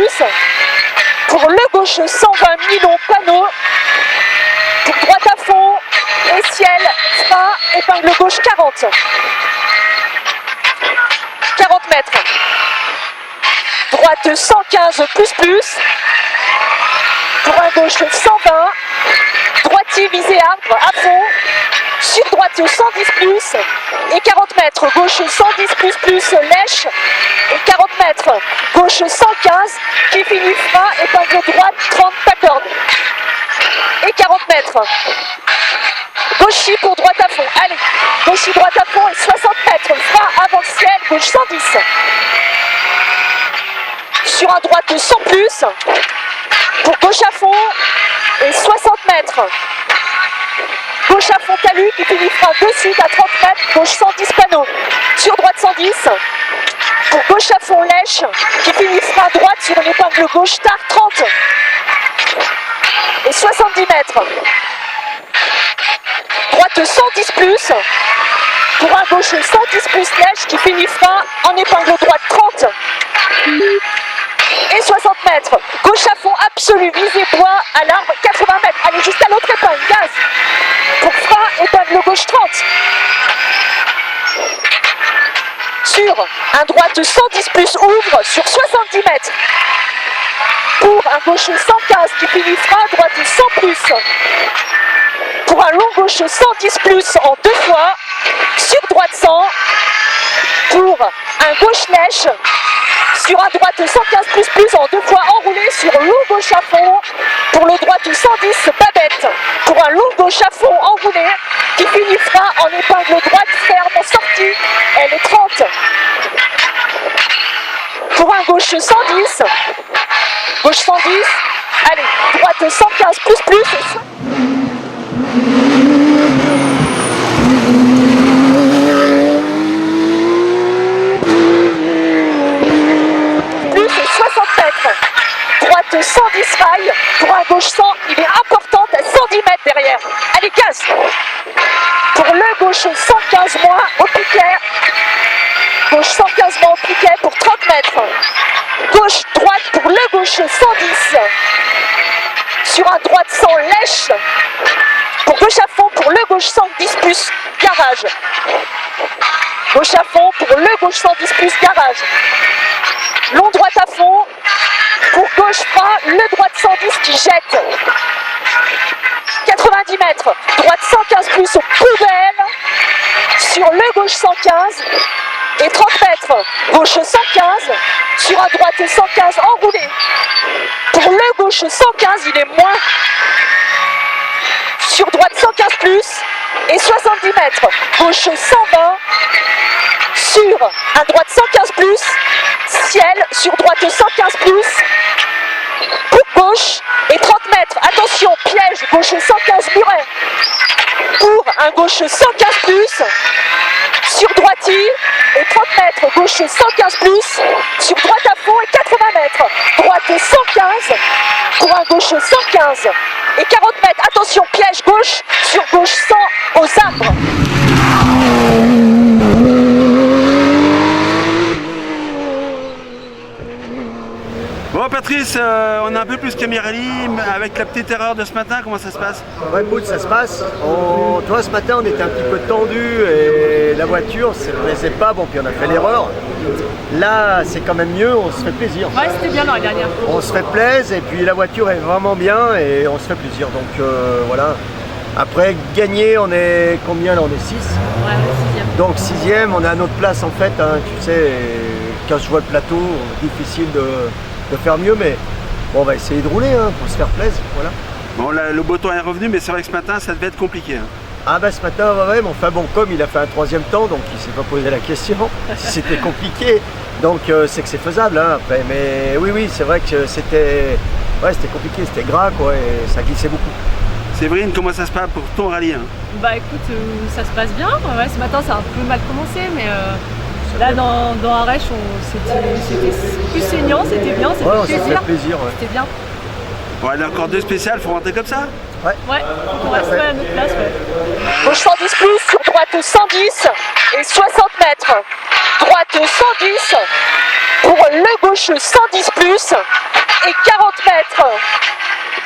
plus. Pour le gauche, 120 Milon Panneau. Pour droite à fond, et ciel, frein, épingle gauche 40. 40 mètres. Droite 115 plus. Pour un gauche 120. Droitier visé arbre à fond. Sur droite 110 plus. Et 40 mètres. Gauche 110 plus. Lèche. Et 40 mètres. Gauche 115. Qui finit frein. Épingle droite 30 pas corde. Et 40 mètres. Gauchy pour droite à fond. Allez. Gauchy droite à fond et 60 mètres. Frein avant ciel. Gauche 110. Sur un droite 100 plus. Pour gauche à fond et 60 mètres. Gauche à fond talus qui finit frein de suite à 30 mètres. Gauche 110 panneaux. Sur droite 110. Pour gauche à fond lèche qui finit frein droite sur une épingle gauche tard 30. Et 70 mètres. Droite 110 plus. Pour un gauche 110 plus lèche qui finit frein en épingle droite 30. Et 60 mètres. Gauche à fond absolu, visé bois à l'arbre 80 mètres. Allez, juste à l'autre épingle, gaz. Pour frein, épingle gauche 30. Sur un droite 110 plus ouvre sur 70 mètres. Pour un gauche 115 qui finit frein, droite 100 plus. Pour un long gauche 110 plus en 2 fois. Sur droite 100. Pour un gauche lèche. Sur un droite 115 plus en 2 fois enroulé sur long gauche à fond. Pour le droite 110 babette. Pour un long gauche à fond enroulé qui finit frein en épingle droite ferme sortie. Elle est 30. Pour un gauche 110. Gauche 110. Allez, droite 115 plus. Droite 110 rails, pour un gauche 100, il est important à 110 mètres derrière. Allez, gaz. Pour le gauche 115 moins au piquet. Gauche 115 moins au piquet pour 30 mètres. Gauche, droite pour le gauche 110. Sur un droite 100 lèche. Pour gauche à fond, pour le gauche 110 plus garage. Gauche à fond, pour le gauche 110 plus garage. Long droite à fond. Pour gauche frein, le droite 110 qui jette. 90 mètres. Droite 115 plus aux poubelles. Sur le gauche 115. Et 30 mètres. Gauche 115. Sur un droite 115 enroulé. Pour le gauche 115, il est moins. Sur droite 115 plus. Et 70 mètres. Gauche 120. Sur un droite 115 plus. Ciel sur droite 115 plus. Pour gauche et 30 mètres. Attention, piège, gauche 115 muret. Pour un gauche 115 plus. Sur droitier et 30 mètres. Gauche 115 plus. Sur droite à fond et 80 mètres. Droite 115. Pour un gauche 115 et 40 mètres. Attention, piège gauche sur gauche 100 aux arbres. Bon Patrice, on a un peu plus Camirelli, avec la petite erreur de ce matin, comment ça se passe? Ouais, écoute, ça se passe. Toi, ce matin, on était un petit peu tendu et la voiture ne se plaisait pas, bon, puis on a fait l'erreur. Là, c'est quand même mieux, on se fait plaisir. Ouais, c'était bien l'année dernière. On se fait plaisir et puis la voiture est vraiment bien et on se fait plaisir. Donc voilà. Après, gagner, on est combien là? On est 6. Ouais, 6e. Donc 6e, on est à notre place en fait, hein, tu sais, quand je vois le plateau, difficile de faire mieux, mais bon, on va essayer de rouler, hein, pour se faire plaisir, voilà. Bon, là, le beau temps est revenu, mais c'est vrai que ce matin, ça devait être compliqué. Hein. Ah bah ce matin, ouais, mais enfin bon, comme il a fait un 3e temps, donc il s'est pas posé la question si c'était compliqué, donc c'est que c'est faisable, hein, après, mais oui, c'est vrai que c'était compliqué, c'était gras, quoi, et ça glissait beaucoup. Séverine, comment ça se passe pour ton rallye, hein? Bah écoute, ça se passe bien, ouais, ce matin ça a un peu mal commencé, mais là dans Arèche, c'était plus saignant, c'était bien, c'était ouais, plaisir, ouais. C'était bien. Bon, il y a encore 2 spéciales, faut rentrer comme ça? Ouais, on reste à notre place, ouais. Gauche 110 plus, sur droite 110 et 60 mètres. Droite 110 pour le gauche 110 plus. et 40 mètres.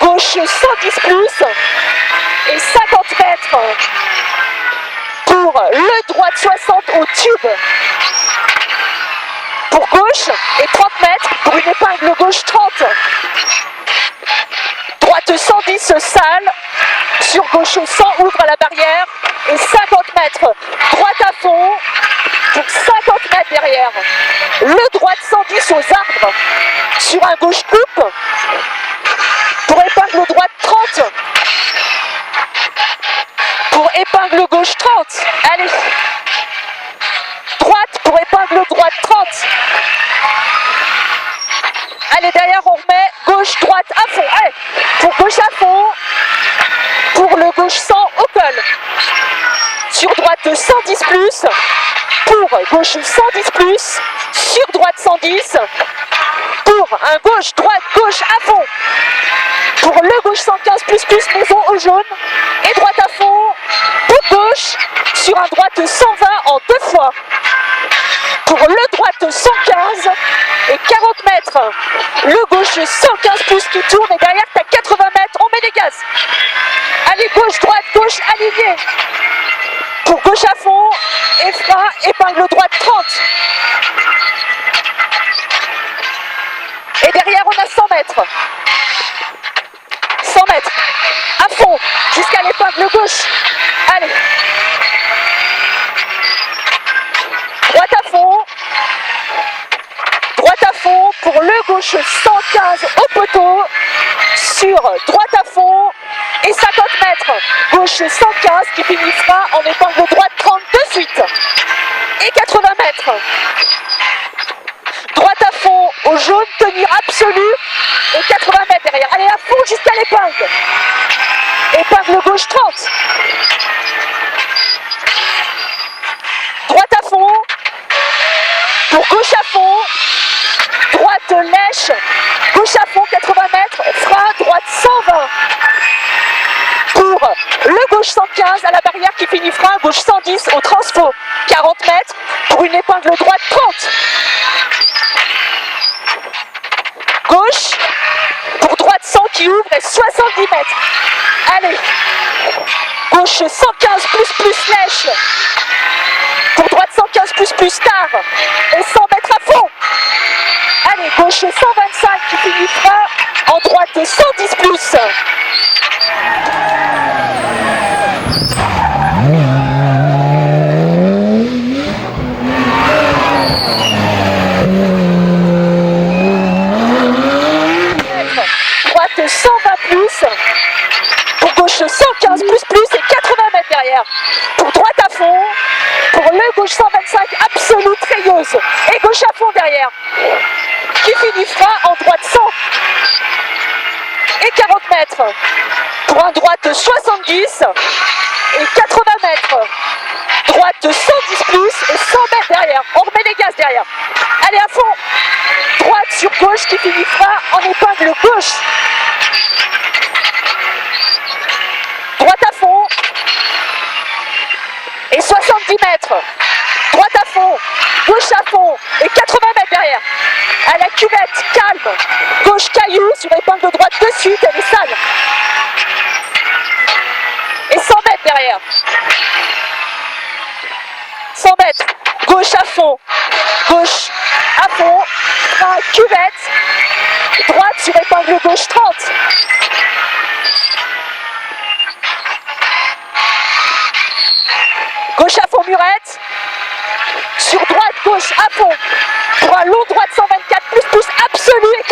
Gauche 110 plus et 50 mètres pour le droite 60 au tube. Pour gauche et 30 mètres pour une épingle gauche 30. Droite 110 sale, sur gauche 100 ouvre à la barrière et 50 mètres. Droite à fond pour 50 mètres derrière. Le droite 110 aux arbres sur un gauche coupe pour épingle droite 30. Pour épingle gauche 30. Allez. Droite pour épingle droite 30. Allez, derrière on remet gauche droite à fond. Allez, pour gauche à fond. Pour le gauche 100 au col. Sur droite 110 plus. Pour gauche 110 plus. Sur droite 110. Pour un gauche droite gauche à fond. Pour le gauche 115 plus maison au jaune. Et droite à fond. Pour gauche. Sur un droite 120 en 2 fois. Pour le droite 115 et 40 mètres. Le gauche 115 plus qui tourne et derrière t'as 80 mètres, on met des gaz. Allez, gauche, droite, gauche, aligné. Pour gauche à fond, et frein, épingle droite 30. Et derrière on a 100 mètres. 100 mètres. À fond, jusqu'à l'épingle gauche. Allez. Droite à fond. Droite à fond pour le gauche 115 au poteau. Sur droite à fond et 50 mètres. Gauche 115 qui finira en épingle droite 30 de suite. Et 80 mètres. Droite à fond au jaune, tenir absolu. Et 80 mètres derrière. Allez à fond jusqu'à l'épingle. Épingle gauche 30. Droite à fond. Pour gauche à fond. Droite lèche. Gauche à fond 80 mètres. Frein droite 120. Pour le gauche 115 à la barrière qui finit frein. Gauche 110 au transfo. 40 mètres. Pour une épingle droite 30. Gauche. Pour droite 100 qui ouvre et 70 mètres. Allez. Gauche 115 plus lèche. Pour droite 115 plus tard. Et 100 mètres à fond. Allez, gauche 125 qui finit frein. En droite 110 plus. Droite 120 plus. Pour gauche 115 plus et 80 mètres derrière. Pour droite à fond. Pour le gauche 125 absolue trayeuse. Et gauche à fond derrière. Qui finit frein en droite 100. Et 40 mètres. Pour un droite 70 et 80 mètres. Droite 110 plus et 100 mètres derrière. On remet les gaz derrière. Allez à fond. Droite sur gauche qui finit frein en épingle gauche. Droite à fond. Et 70 mètres. Droite à fond. Gauche à fond. Et 80 mètres derrière. À la cuvette, calme. Gauche caillou sur épingle droite de suite, elle est sale. Et 100 mètres derrière. 100 mètres. Gauche à fond. Gauche à fond. Frein, cuvette. Droite sur épingle gauche 30. Gauche à fond murette. Sur droite, gauche à fond. Pour un long droite 124 plus absolu et